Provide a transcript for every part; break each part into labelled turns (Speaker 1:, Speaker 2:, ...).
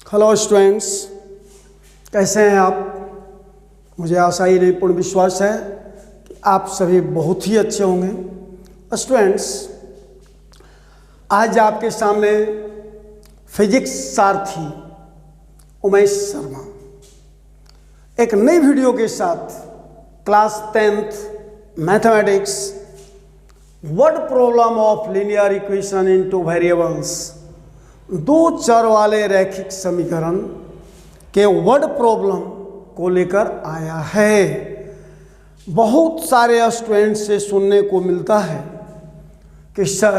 Speaker 1: Hello students, कैसे हैं आप? मुझे आशा ही नहीं पूर्ण विश्वास है कि आप सभी बहुत ही अच्छे होंगे। स्टूडेंट्स, आज आपके सामने फिजिक्स सारथी उमेश शर्मा एक नई वीडियो के साथ class 10th mathematics word problem of linear equation in two variables, दो चर वाले रैखिक समीकरण के वर्ड प्रॉब्लम को लेकर आया है। बहुत सारे स्टूडेंट से सुनने को मिलता है कि sir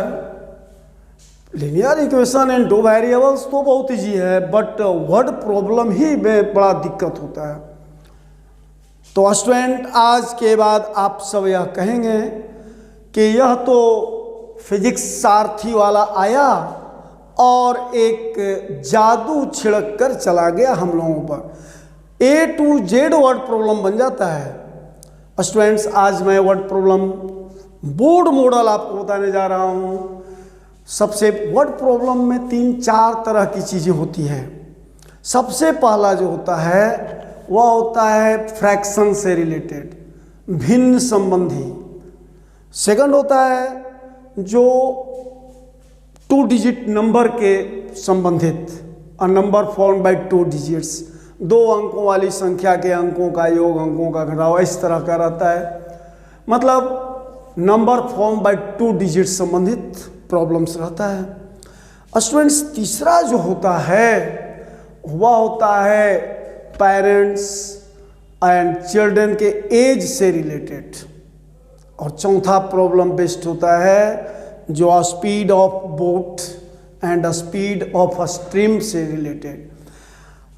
Speaker 1: linear equation in two variables तो बहुत ईजी है, बट वर्ड प्रॉब्लम ही में बड़ा दिक्कत होता है। तो स्टूडेंट, आज के बाद आप सब यह कहेंगे कि यह तो फिजिक्स सारथी वाला आया और एक जादू छिड़क कर चला गया हम लोगों पर, A to Z word problem बन जाता है। स्टूडेंट्स, आज मैं वर्ड प्रॉब्लम बोर्ड मॉडल आपको बताने जा रहा हूँ। सबसे वर्ड प्रॉब्लम में 3-4 तरह की चीज़ें होती हैं। सबसे पहला जो होता है वह होता है फ्रैक्शन से रिलेटेड, भिन्न संबंधी। सेकंड होता है जो 2 डिजिट नंबर के संबंधित, a number form by 2 digits, 2 अंकों वाली संख्या के अंकों का योग, अंकों का घटाव, इस तरह का रहता है। मतलब नंबर फॉर्म बाय 2 डिजिट संबंधित प्रॉब्लम्स रहता है। स्टूडेंट्स, तीसरा जो होता है वह होता है पेरेंट्स एंड चिल्ड्रन के एज से रिलेटेड। और चौथा प्रॉब्लम बेस्ड होता है जो speed of boat and speed of stream से रिलेटेड।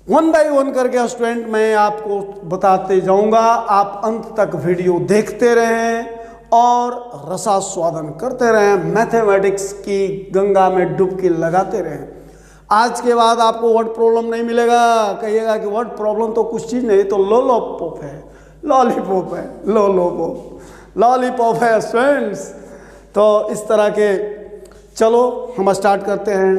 Speaker 1: वन बाय वन करके स्टूडेंट मैं आपको बताते जाऊंगा। आप अंत तक वीडियो देखते रहें और रसास्वादन करते रहें, मैथमेटिक्स की गंगा में डुबकी लगाते रहें। आज के बाद आपको वर्ड प्रॉब्लम नहीं मिलेगा। कहिएगा कि वर्ड प्रॉब्लम तो कुछ चीज़ नहीं, तो लॉलीपॉप है, लॉलीपॉप है, लॉलीपॉप है स्टूडेंट्स। तो इस तरह के, चलो हम स्टार्ट करते हैं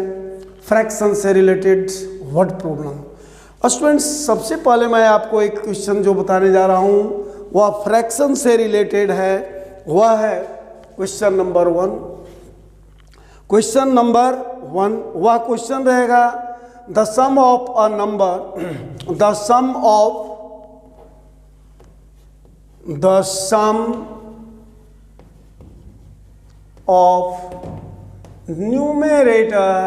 Speaker 1: फ्रैक्शन से रिलेटेड वर्ड प्रॉब्लम। स्टूडेंट्स, सबसे पहले मैं आपको एक क्वेश्चन जो बताने जा रहा हूँ वह फ्रैक्शन से रिलेटेड है। वह है क्वेश्चन नंबर 1। क्वेश्चन नंबर 1 वह क्वेश्चन रहेगा, the sum of a number, the sum of numerator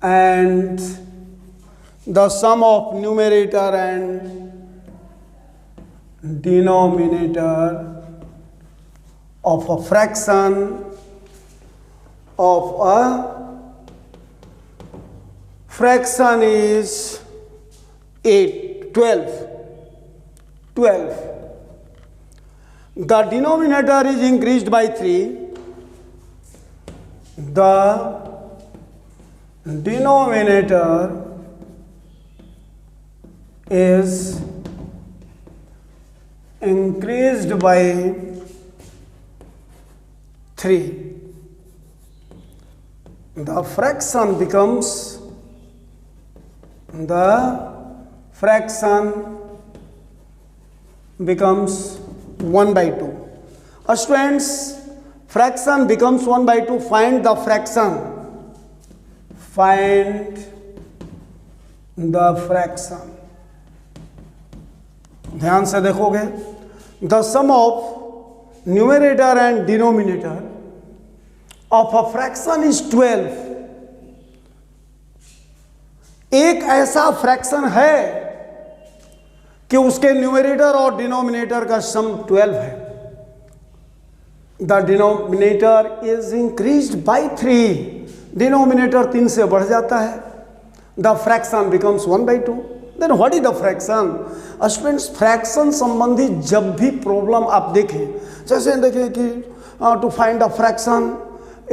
Speaker 1: and the sum of numerator and denominator of a fraction is 12. The denominator is increased by 3. The denominator is increased by 3. The fraction becomes 1/2. Students, fraction becomes 1/2. Find the fraction. Find the fraction. ध्यान से देखोगे, the sum of numerator and denominator of a fraction is 12. एक ऐसा fraction है कि उसके numerator और denominator का सम 12 है। The denominator is increased by 3. Denominator 3 से बढ़ जाता है। The fraction becomes 1/2. Then what is the fraction? Students, fraction संबंधी जब भी प्रॉब्लम आप देखें, जैसे देखें कि टू फाइंड द फ्रैक्शन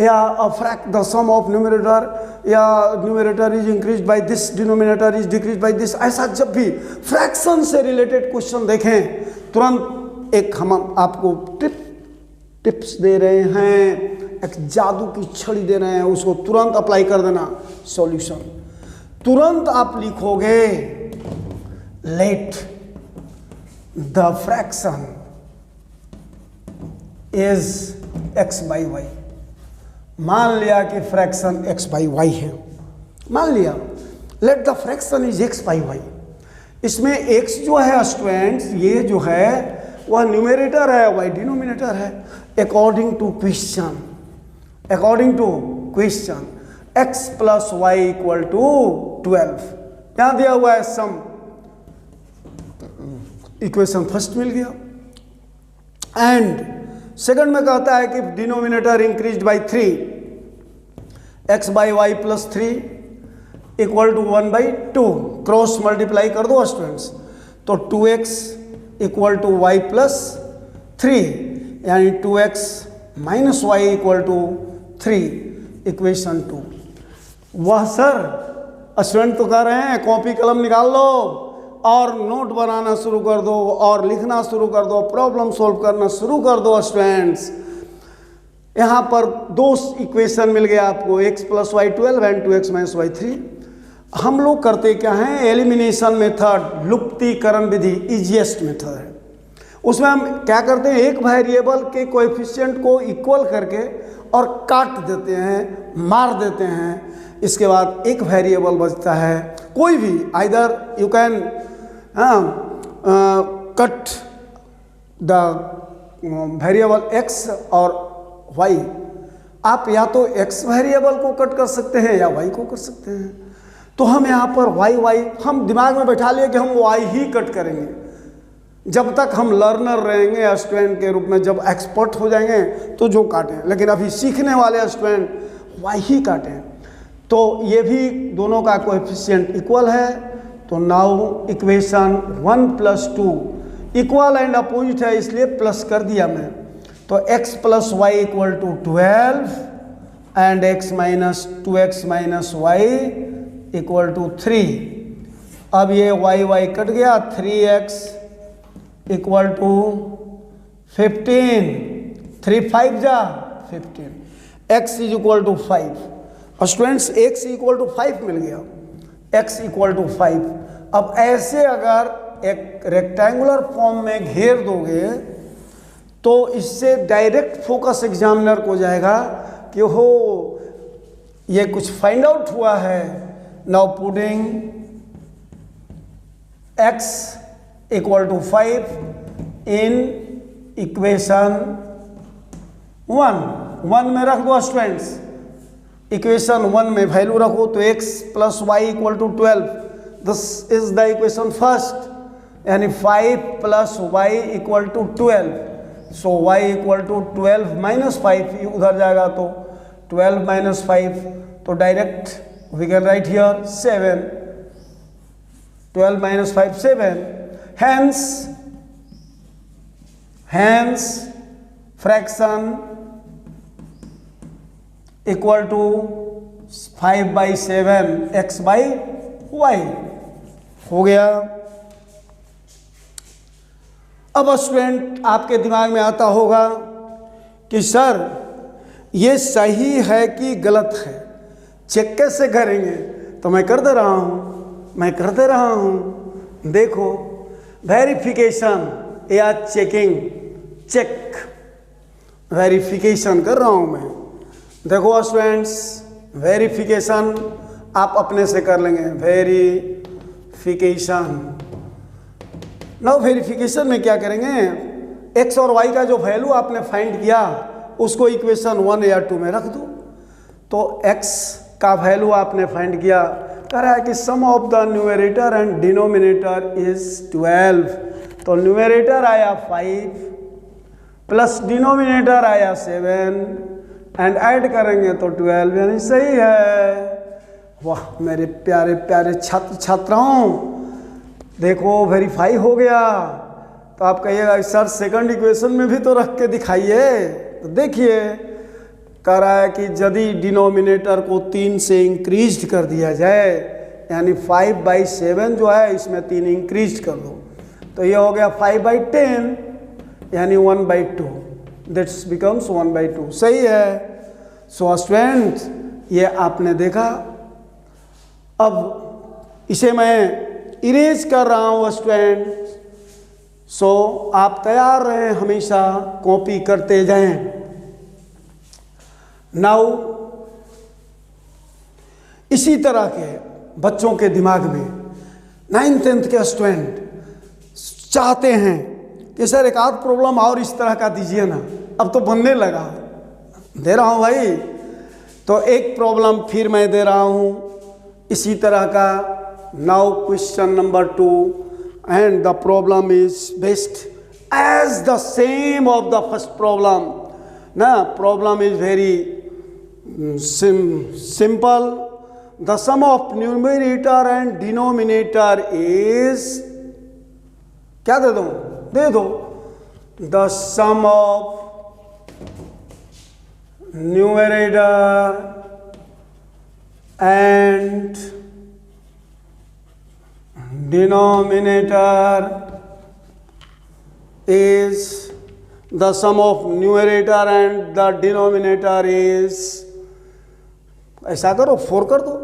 Speaker 1: या द सम ऑफ न्यूमरेटर या numerator is increase by this, denominator is decrease by this, ऐसा जब भी फ्रैक्शन से रिलेटेड क्वेश्चन देखें, तुरंत एक हम आपको टिप्स दे रहे हैं, एक जादू की छड़ी दे रहे हैं, उसको तुरंत अप्लाई कर देना सॉल्यूशन। तुरंत आप लिखोगे let the fraction is x by y. मान लिया कि फ्रैक्शन x बाई वाई है, मान लिया let the fraction is x by y. इसमें x जो है स्टूडेंट्स, ये जो है वह न्यूमरेटर है, y डिनोमिनेटर है। According to question, according to question x plus y equal to 12, क्या दिया हुआ है सम, इक्वेशन फर्स्ट मिल गया। एंड सेकंड में कहता है कि denominator increase by 3, x by y plus 3 equal to 1/2, cross multiply कर दो स्टूडेंट्स, तो 2x equal to Y plus 3, यानी 2x minus y equal to 3, equation 2। वह सर स्टूडेंट तो कह रहे हैं कॉपी कलम निकाल लो और नोट बनाना शुरू कर दो और लिखना शुरू कर दो, प्रॉब्लम सॉल्व करना शुरू कर दो स्टूडेंट्स। यहाँ पर दो इक्वेशन मिल गया आपको, x plus y 12 and 2x minus y 3। हम लोग करते क्या हैं, एलिमिनेशन मेथड, लुप्तीकरण विधि इजीएस्ट मेथड है। उसमें हम क्या करते हैं, एक वेरिएबल के कोएफिशिएंट को इक्वल करके और काट देते हैं, मार देते हैं। इसके बाद एक वेरिएबल बचता है, कोई भी, either you can cut the variable x और y। आप या तो x वेरिएबल को कट कर सकते हैं या y को कर सकते हैं। तो हम यहाँ पर y हम दिमाग में बैठा लिए कि हम y ही कट करेंगे। जब तक हम लर्नर रहेंगे स्टूडेंट के रूप में, जब एक्सपर्ट हो जाएंगे तो जो काटें, लेकिन अभी सीखने वाले स्टूडेंट y ही काटें। तो ये भी दोनों का कोएफिशिएंट इक्वल है, तो now equation 1 plus 2 equal and opposite है, इसलिए प्लस कर दिया मैं। तो x plus y equal to 12 and x minus 2x minus y equal to 3। अब ये y कट गया, 3x इक्वल टू 15, 3 5 जा 15, x is equal to 5। Students x equal to 5 मिल गया, x इक्वल टू 5। अब ऐसे अगर एक रेक्टेंगुलर फॉर्म में घेर दोगे तो इससे डायरेक्ट फोकस एग्जामिनर को जाएगा कि हो ये कुछ फाइंड आउट हुआ है। Now putting x equal to 5 in equation 1 में रख दो स्टूडेंट्स, इक्वेशन 1 में वैल्यू रखो, तो x plus y equal to 12, this is the equation first, यानी 5 plus y equal to 12। So y equal to 12 minus 5, उधर जाएगा तो 12 माइनस 5, तो direct we can write here 7, 12 minus 5 7, hence fraction equal to 5/7 x by y हो गया। अब student आपके दिमाग में आता होगा कि सर ये सही है कि गलत है, चेक कैसे करेंगे? तो मैं कर दे रहा हूँ, देखो वेरिफिकेशन या चेकिंग, चेक वेरिफिकेशन कर रहा हूँ मैं। देखो स्टूडेंट्स, वेरिफिकेशन आप अपने से कर लेंगे, वेरिफिकेशन। नाउ वेरिफिकेशन में क्या करेंगे, x और y का जो वैल्यू आपने फाइंड किया उसको इक्वेशन 1 या 2 में रख दो। तो x का वैल्यू आपने फाइंड किया, कह रहा है कि sum of the numerator and denominator is 12, तो न्यूमरेटर आया 5 प्लस डिनोमिनेटर आया 7 एंड ऐड करेंगे तो 12, यानी सही है। वाह मेरे प्यारे प्यारे छात्र छात्राओं, देखो वेरीफाई हो गया। तो आप कहिएगा सर सेकंड इक्वेशन में भी तो रख के दिखाइए। तो देखिए कह रहा है कि यदि डिनोमिनेटर को 3 से इंक्रीज कर दिया जाए, यानी 5/7 जो है इसमें 3 इंक्रीज कर दो, तो ये हो गया 5/10 यानी 1/2, दैट्स बिकम्स 1/2, सही है। सो स्टूडेंट ये आपने देखा। अब इसे मैं इरेज कर रहा हूँ स्टूडेंट। सो आप तैयार रहें, हमेशा कॉपी करते जाएं। नाउ इसी तरह के बच्चों के दिमाग में 9th 10th के स्टूडेंट चाहते हैं कि सर एक आध प्रॉब्लम और इस तरह का दीजिए ना, अब तो बनने लगा, दे रहा हूँ भाई। तो एक प्रॉब्लम फिर मैं दे रहा हूँ इसी तरह का। Now question number 2 and the problem is best as the same of the first problem ना। Problem is very simple. The sum of numerator and denominator is, क्या दे दूं, दे दो, the sum of numerator and denominator is the sum of numerator and the denominator is, ऐसा करो 4 कर दो,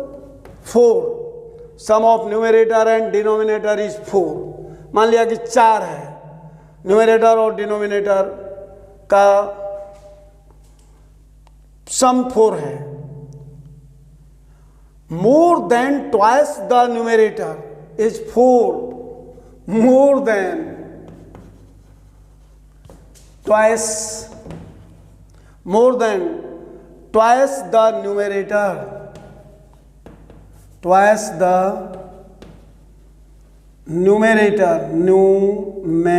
Speaker 1: 4 sum of numerator and denominator is 4। मान लिया कि 4 है, न्यूमरेटर और डिनोमिनेटर का सम 4 है। मोर than twice the numerator is 4, more then twice, more than twice the numerator, twice the numerator, numerator,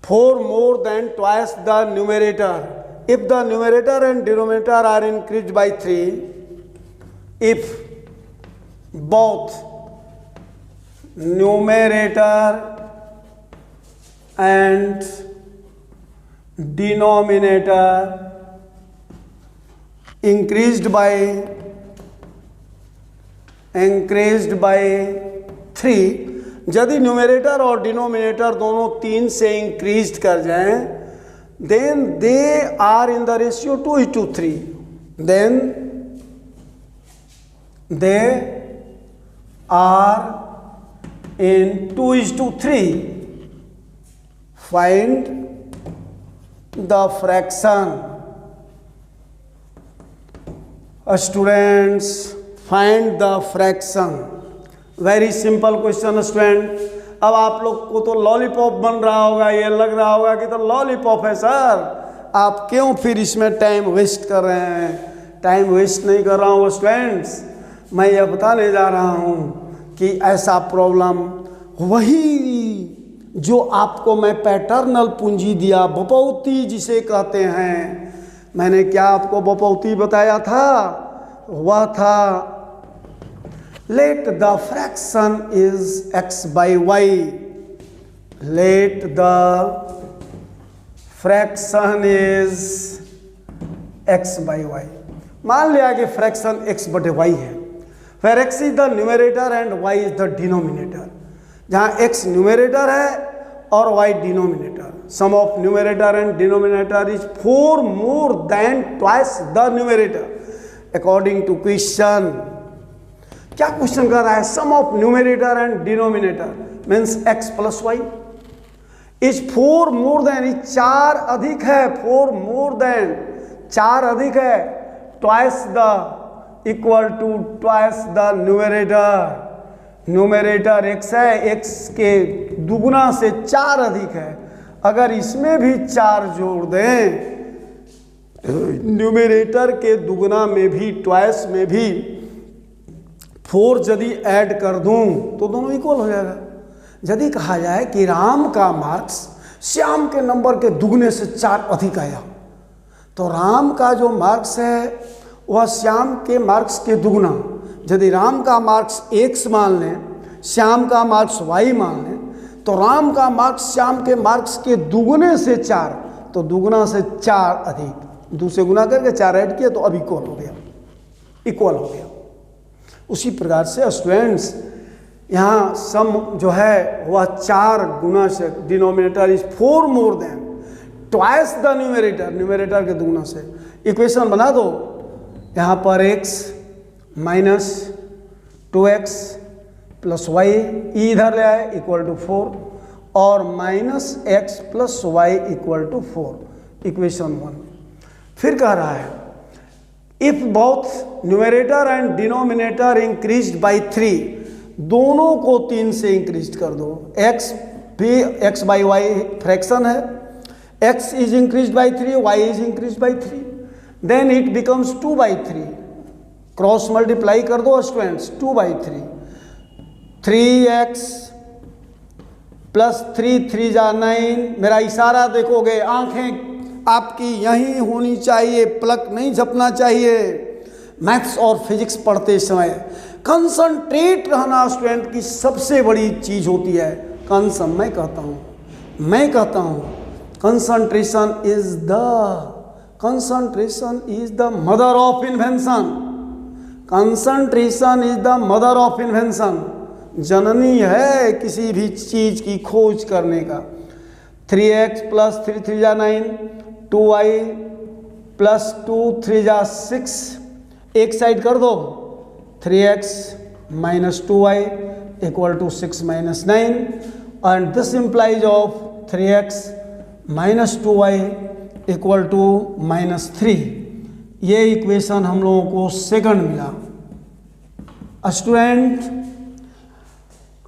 Speaker 1: 4 more than twice the numerator. If the numerator and denominator are increased by 3, if both numerator and denominator increased by 3, यदि numerator और denominator दोनों 3 से increase कर जाएं, then they are in the ratio 2:3, then they are in 2:3. Find the fraction. Students, find the fraction. Very simple question student। अब आप लोग को तो लॉलीपॉप बन रहा होगा, ये लग रहा होगा कि तो लॉलीपॉप है सर, आप क्यों फिर इसमें टाइम वेस्ट कर रहे हैं। टाइम वेस्ट नहीं कर रहा हूँ स्टूडेंट्स, मैं ये बताने जा रहा हूँ कि ऐसा प्रॉब्लम वही जो आपको मैं पैटर्नल पूंजी दिया, बपौती जिसे कहते हैं, मैंने क्या आपको बपौती बताया था, वह था late the fraction is x by y, late the fraction is x by y। मान लिया कि फ्रैक्शन x/y है, फिर x is the numerator and y is the denominator. जहाँ x न्यूमरेटर है और y denominator, sum of numerator and denominator is 4 more than twice the numerator according to question. क्या question कर रहा है, sum of numerator and denominator means x plus y is 4 more than, 4 अधिक है, 4 more than 4 अधिक है, twice the equal to twice the numerator. Numerator x है, x के दुगुना से 4 अधिक है। अगर इसमें भी 4 जोड़ दें, न्यूमरेटर के दुगुना में भी, ट्वाइस में भी 4 यदि ऐड कर दूं तो दोनों इक्वल हो जाएगा। यदि कहा जाए कि राम का मार्क्स श्याम के नंबर के दुगने से 4 अधिक आया, तो राम का जो मार्क्स है वह श्याम के मार्क्स के दुगना। यदि राम का मार्क्स x मान लें, श्याम का मार्क्स y मान लें, तो राम का मार्क्स श्याम के मार्क्स के दुगने से 4, तो दुगना से 4 अधिक, 2 से गुना करके 4 ऐड किया तो अब इक्वल हो गया, इक्वल हो गया। उसी प्रकार से स्टूडेंट्स यहाँ सम जो है वह 4 गुना से, denominator is 4 more than twice the numerator, numerator के दुगना से। इक्वेशन बना दो, यहाँ पर x minus 2x plus Y, इधर ले आए इक्वल टू 4 और minus x plus y equal to 4, equation 1। फिर कह रहा है if both numerator and denominator increased by 3, दोनों को 3 से इंक्रीज कर दो। x भी x बाई वाई फ्रैक्शन है, x is increase by 3, y is increase by 3, then it becomes 2 by 3। Cross multiply कर दो स्टूडेंट्स, 2 बाई 3, 3x प्लस 3 3 जा 9। मेरा इशारा देखोगे, आंखें आपकी यहीं होनी चाहिए, पलक नहीं झपना चाहिए। मैथ्स और फिजिक्स पढ़ते समय कंसंट्रेट रहना स्टूडेंट की सबसे बड़ी चीज होती है। मैं कहता हूँ concentration is the mother of invention. Concentration is the mother of invention. जननी है किसी भी चीज की खोज करने का। 3x प्लस 3 3 जा 9, 2y प्लस 2 3 जा 6, एक साइड कर दो, 3x minus 2y equal to 6 minus 9, and this implies of 3x minus 2y equal to minus 3। ये इक्वेशन हम लोगों को सेकंड मिला। Student,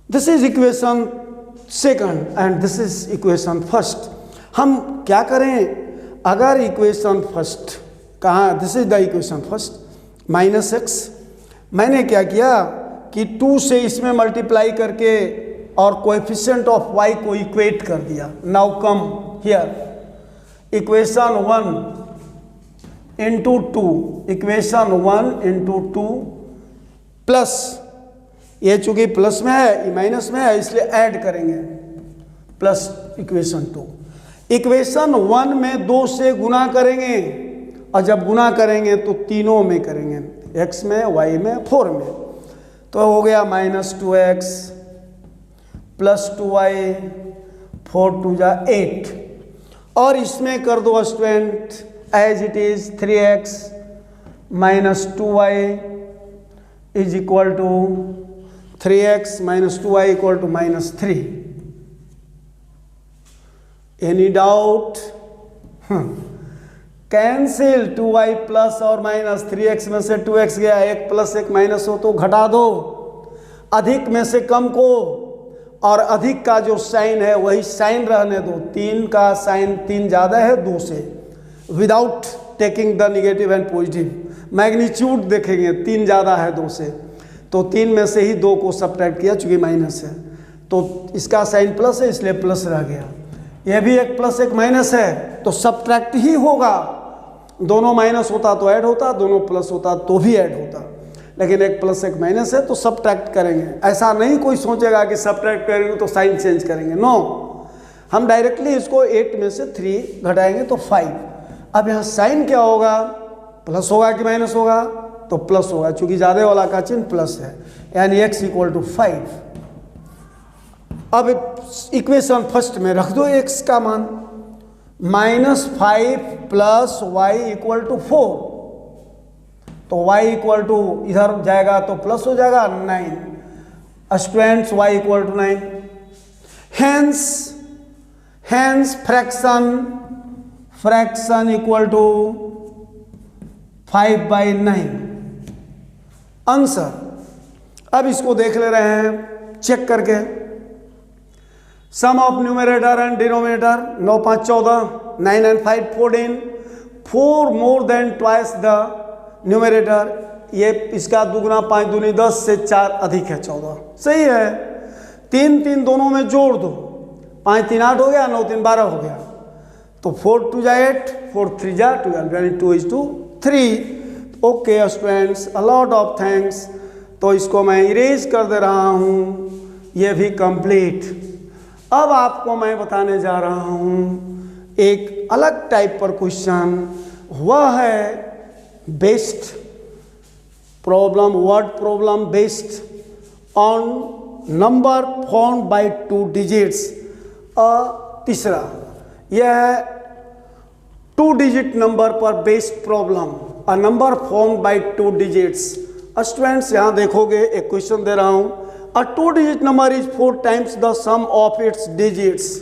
Speaker 1: this is equation second and this is equation first. हम क्या करें, अगर इक्वेशन फर्स्ट कहाँ, this is the equation first minus x, मैंने क्या किया कि 2 से इसमें मल्टीप्लाई करके और कोएफिशिएंट ऑफ y को इक्वेट कर दिया। Now come here, equation 1 into 2, equation 1 into 2 plus, ये चूंकि प्लस में है ये माइनस में है इसलिए ऐड करेंगे, प्लस इक्वेशन 2। इक्वेशन 1 में 2 से गुना करेंगे और जब गुना करेंगे तो तीनों में करेंगे, x में, y में, 4 में। तो हो गया माइनस 2x प्लस 2y, 4 2 जा 8, और इसमें कर दो student as it is 3x minus 2y is equal to 3x minus 2y equal to minus 3। Any doubt? Cancel 2y plus और माइनस, 3x में से 2x गया, 1 प्लस 1 माइनस हो तो घटा दो, अधिक में से कम को, और अधिक का जो साइन है वही साइन रहने दो। 3 का साइन 3 ज़्यादा है 2 से, without taking the negative and positive. Magnitude देखेंगे, 3 ज़्यादा है 2 से, तो 3 में से ही 2 को सब्ट्रैक्ट किया, चूँकि माइनस है तो इसका साइन प्लस है इसलिए प्लस रह गया। यह भी 1 प्लस 1 माइनस है तो सब्ट्रैक्ट ही होगा। दोनों माइनस होता तो ऐड होता, दोनों प्लस होता तो भी ऐड होता, लेकिन 1 प्लस 1 माइनस है तो सब्ट्रैक्ट करेंगे। ऐसा नहीं कोई सोचेगा कि सब्ट्रैक्ट करेंगे तो साइन चेंज करेंगे, नो, हम डायरेक्टली इसको 8 में से 3 घटाएंगे तो 5। अब यहाँ साइन क्या होगा, प्लस होगा कि माइनस होगा, तो प्लस होगा, चूंकि ज़्यादा वाला का चिन्ह प्लस है, यानी x इक्वल टू 5। अब इक्वेशन फर्स्ट में रख दो x का मान, minus 5 plus y equal to 4, तो y इक्वल टू इधर जाएगा तो प्लस हो जाएगा 9। Students y equal to 9, hence fraction equal to 5/9 answer. अब इसको देख ले रहे हैं चेक करके, sum of numerator and denominator 9 5 14, 9 and 5 14, 4 more than twice the numerator, ये इसका दुगना 5 दूनी 10 से 4 अधिक है 14, सही है। 3 3 दोनों में जोड़ दो, 5 3 8 हो गया, 9 3 12 हो गया, तो 4 2 जा 8, 4 3 जा 12, यानी 2 is to 3। Okay students, a lot of thanks. तो इसको मैं इरेज कर दे रहा हूँ, ये भी कंप्लीट। अब आपको मैं बताने जा रहा हूँ एक अलग टाइप पर क्वेश्चन, वह है based problem, word problem based on number formed by 2 digits. तीसरा यह है 2 डिजिट नंबर पर based problem, a number formed by 2 digits students यहाँ देखोगे एक क्वेश्चन दे रहा हूं, a 2 digit number is 4 times the sum of its digits.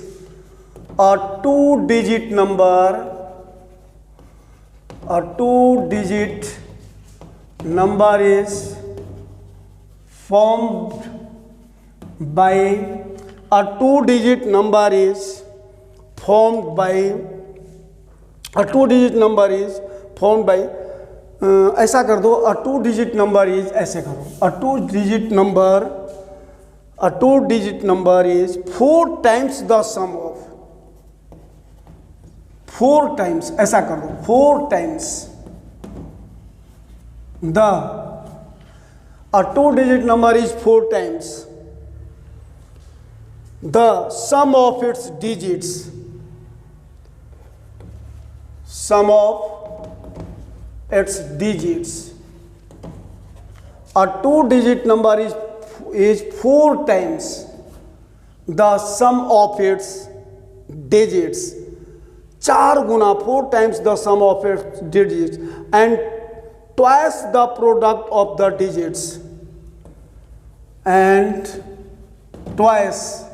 Speaker 1: A 2 digit number is formed by a 2 digit number is formed by ऐसा कर दो, अ 2 digit number is, ऐसे करो, a 2 digit number is 4 times the sum of, 4 times, ऐसा कर दो, 4 times a 2 digit number is 4 times the sum of its digits, A 2 digit number is 4 times the sum of its digits, 4 Guna, 4 times the sum of its digits and twice the product of the digits, and twice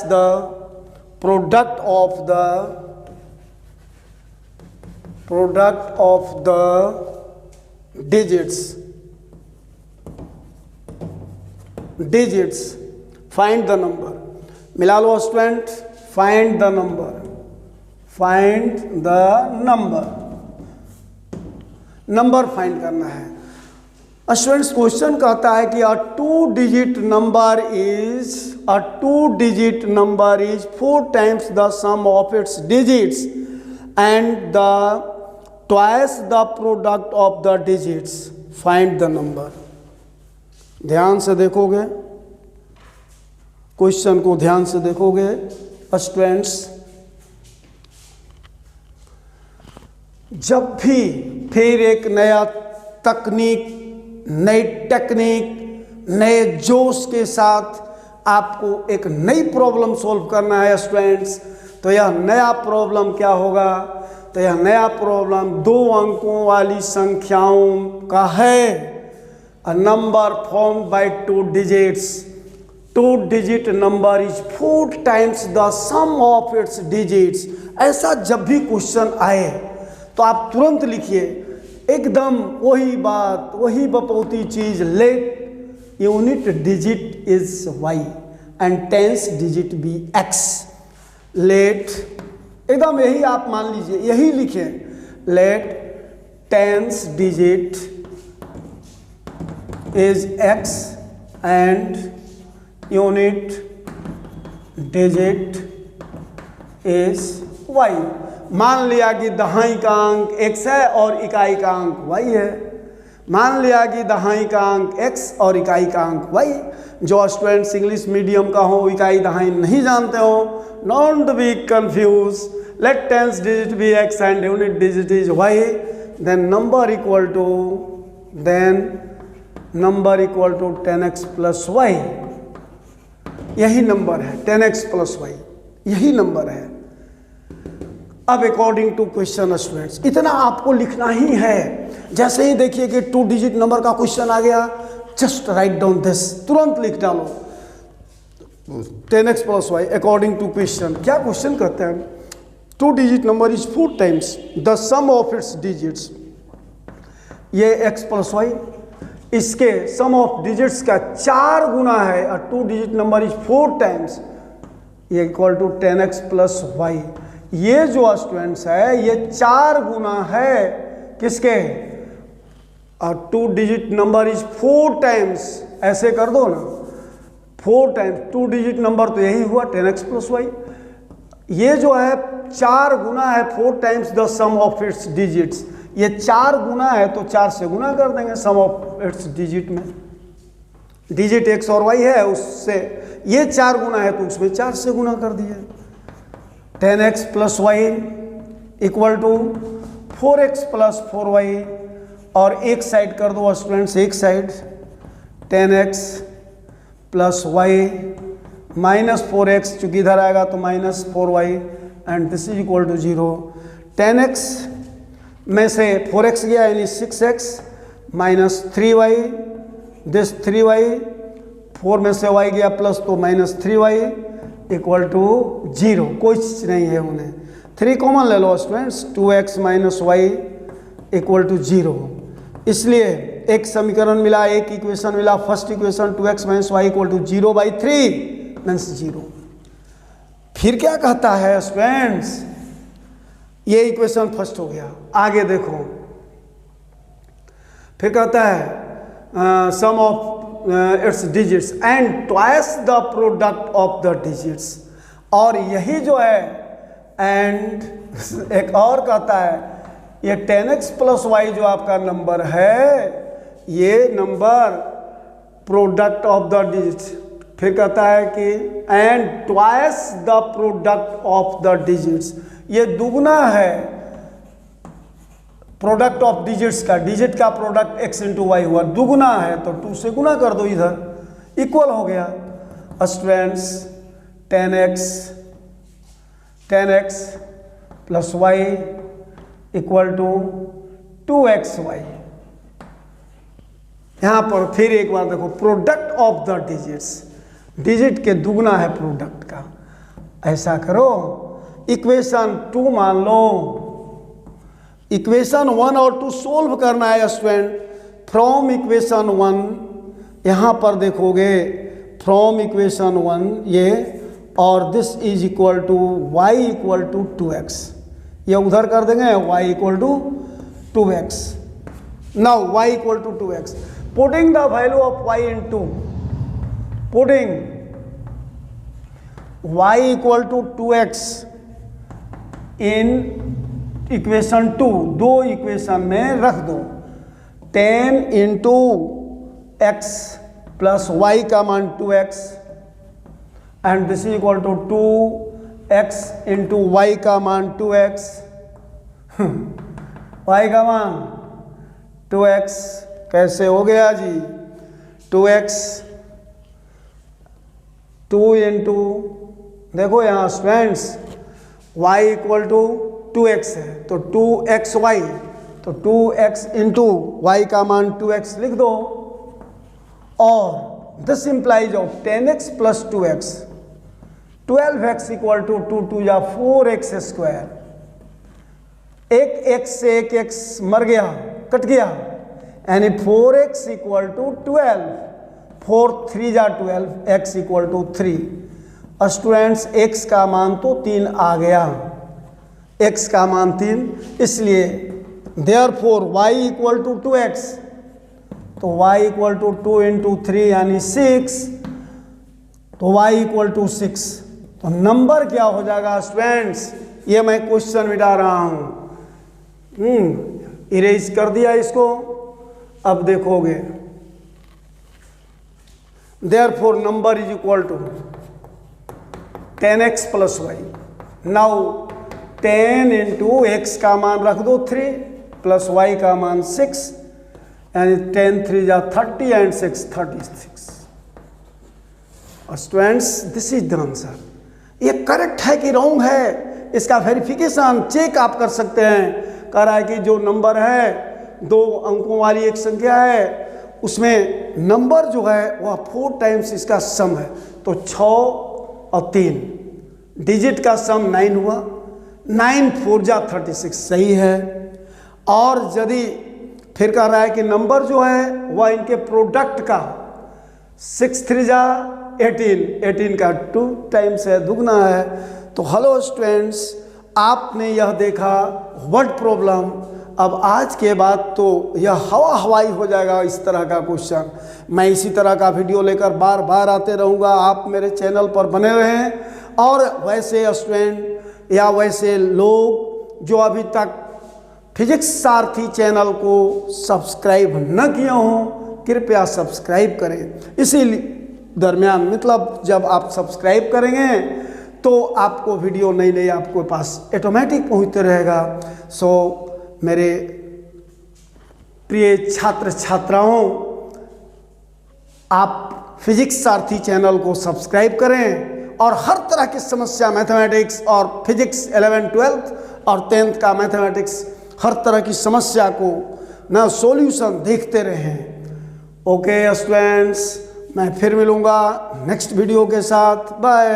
Speaker 1: the product of the digits. Find the number. मिला लो student, find the number. Number find करना है। Students question कहता है कि a 2 digit number is 4 times the sum of its digits and the twice the product of the digits, find the number. ध्यान से देखोगे क्वेश्चन को, ध्यान से देखोगे स्टूडेंट्स, जब भी फिर एक नया तकनीक, नई टेक्निक, नए जोश के साथ आपको एक नई प्रॉब्लम सॉल्व करना है स्टूडेंट्स, तो यह नया प्रॉब्लम क्या होगा? तो यह नया प्रॉब्लम 2 अंकों वाली संख्याओं का है। A number formed by 2 digits, 2 digit number is 4 times the sum of its digits. ऐसा जब भी क्वेश्चन आए तो आप तुरंत लिखिए, एकदम वही बात, वही बपौती चीज, let unit digit is y and tens digit be x। Let, एकदम यही आप मान लीजिए, यही लिखें, let tens digit is x and unit digit is y। मान लिया कि दहाई का अंक x है और इकाई का अंक y है। मान लिया कि दहाई का अंक x और इकाई का अंक y। जो स्टूडेंट्स इंग्लिश मीडियम का हो, इकाई दहाई नहीं जानते हो, don't be confuse, let tens digit be x and unit digit is y, then number equal to 10x plus y। यही नंबर है 10x प्लस y, यही नंबर है। अब अकॉर्डिंग टू क्वेश्चन स्टूडेंट्स, इतना आपको लिखना ही है। जैसे ही देखिए कि 2 डिजिट नंबर का क्वेश्चन आ गया, जस्ट राइट डाउन दिस, तुरंत लिख डालो 10x plus y according to question. क्या क्वेश्चन कहते हैं? 2 digit number is 4 times the sum of its digits. ये x प्लस y, इसके सम ऑफ डिजिट्स का 4 गुना है। 2 डिजिट नंबर इज 4 टाइम्स, ये equal to 10x plus y। ये जो स्टूडेंट्स है, ये 4 गुना है किसके? 2 डिजिट नंबर इज 4 टाइम्स, ऐसे कर दो ना, 4 टाइम्स 2 डिजिट नंबर, तो यही हुआ 10x प्लस y। ये जो है 4 गुना है 4 times the sum of its digits. ये 4 गुना है तो 4 से गुना कर देंगे सम ऑफ इट्स डिजिट में। डिजिट x और y है, उससे ये 4 गुना है तो उसमें 4 से गुना कर दिए। 10x plus y equal to 4x plus 4y, और एक साइड कर दो स्टूडेंट्स, एक side 10x plus y minus 4x, चूँकि इधर आएगा तो minus 4y, and this is equal to 0। 10x में से 4x गया यानी 6x minus 3y, this 3y, 4 में से y गया प्लस तो माइनस 3y इक्वल टू 0, कोई चीज़ नहीं है उन्हें। 3 कॉमन ले लो students, 2x minus y equal to 0। इसलिए एक समीकरण मिला, एक इक्वेशन मिला, first equation 2x minus y equal to 0/3 means 0। फिर क्या कहता है स्टूडेंट्स, ये इक्वेशन फर्स्ट हो गया। आगे देखो, फिर कहता है sum of its digits and twice the product of the digits. और यही जो है एंड एक और कहता है, ये 10x प्लस वाई जो आपका नंबर है, ये number product of the digits. फिर कहता है कि and twice the product of the digits, ये दुगना है प्रोडक्ट ऑफ डिजिट्स का, डिजिट का प्रोडक्ट x इंटू वाई हुआ, दुगना है तो 2 से गुना कर दो, इधर इक्वल हो गया। Students 10x plus y equal to 2xy। यहां पर फिर एक बार देखो, product of the digits, digit के दुगना है प्रोडक्ट का। ऐसा करो, इक्वेशन 2 मान लो, इक्वेशन 1 और 2 सोल्व करना है स्टूडेंट। फ्रॉम इक्वेशन 1 यहां पर देखोगे, फ्रॉम इक्वेशन 1 ये, और this is equal to y equal to 2x, ये उधर कर देंगे y equal to 2x। Now y equal to 2x, putting the value of y into, putting y equal to 2x in equation 2, दो equation में रख दो। 10 into x plus Y का मान 2x and this is equal to 2x into y का मान 2x, Y का मान 2x कैसे हो गया जी, 2x 2 इंटू, देखो यहाँ students y equal to 2x है तो 2xy, तो 2x इंटू वाई का मान 2x लिख दो, और this implies of 10x plus 2x, 12x equal to 2 या 4x स्क्वायर। एक x से एक x मर गया, कट गया, यानी 4x इक्वल टू 12, 4 3 जा 12, x equal to 3। Students x का मान तो 3 आ गया, x का मान 3, इसलिए therefore y equal to 2x, तो y इक्वल टू 2 इंटू 3 यानी 6, तो y इक्वल टू 6। तो नंबर क्या हो जाएगा स्टूडेंट्स, ये मैं क्वेश्चन मिटा रहा हूं, इरेज कर दिया इसको। अब देखोगे, therefore number is equal to 10x plus y. Now 10 into x का मान रख दो 3 प्लस वाई का मान 6, यानी 10 3 जा 30 and 6 36। Students this is the answer. ये करेक्ट है कि रॉन्ग है, इसका वेरिफिकेशन चेक आप कर सकते हैं। कह रहा है कि जो नंबर है 2 अंकों वाली एक संख्या है, उसमें नंबर जो है वह 4 टाइम्स इसका सम है, तो 6 और 3 डिजिट का सम 9 हुआ, 9 4 जा 36 सही है। और यदि फिर कह रहा है कि नंबर जो है वह इनके प्रोडक्ट का 6 3 जा 18, 18 का 2 टाइम्स है, दुगना है। तो हेलो स्टूडेंट्स, आपने यह देखा वर्ड प्रॉब्लम। अब आज के बाद तो यह हवाई हो जाएगा इस तरह का क्वेश्चन। मैं इसी तरह का वीडियो लेकर बार बार आते रहूँगा, आप मेरे चैनल पर बने रहें। और वैसे स्टूडेंट या वैसे लोग जो अभी तक फिजिक्स सारथी चैनल को सब्सक्राइब न किए हों, कृपया सब्सक्राइब करें। इसी दरमियान मतलब जब आप सब्सक्राइब करेंगे तो आपको वीडियो नई नई आपके पास ऑटोमेटिक पहुँचते रहेगा। सो मेरे प्रिय छात्र छात्राओं, आप फिजिक्स सारथी चैनल को सब्सक्राइब करें और हर तरह की समस्या मैथमेटिक्स और फिजिक्स 11th 12th और 10th का मैथमेटिक्स हर तरह की समस्या को ना सॉल्यूशन देखते रहें। ओके स्टूडेंट्स, मैं फिर मिलूँगा नेक्स्ट वीडियो के साथ। बाय।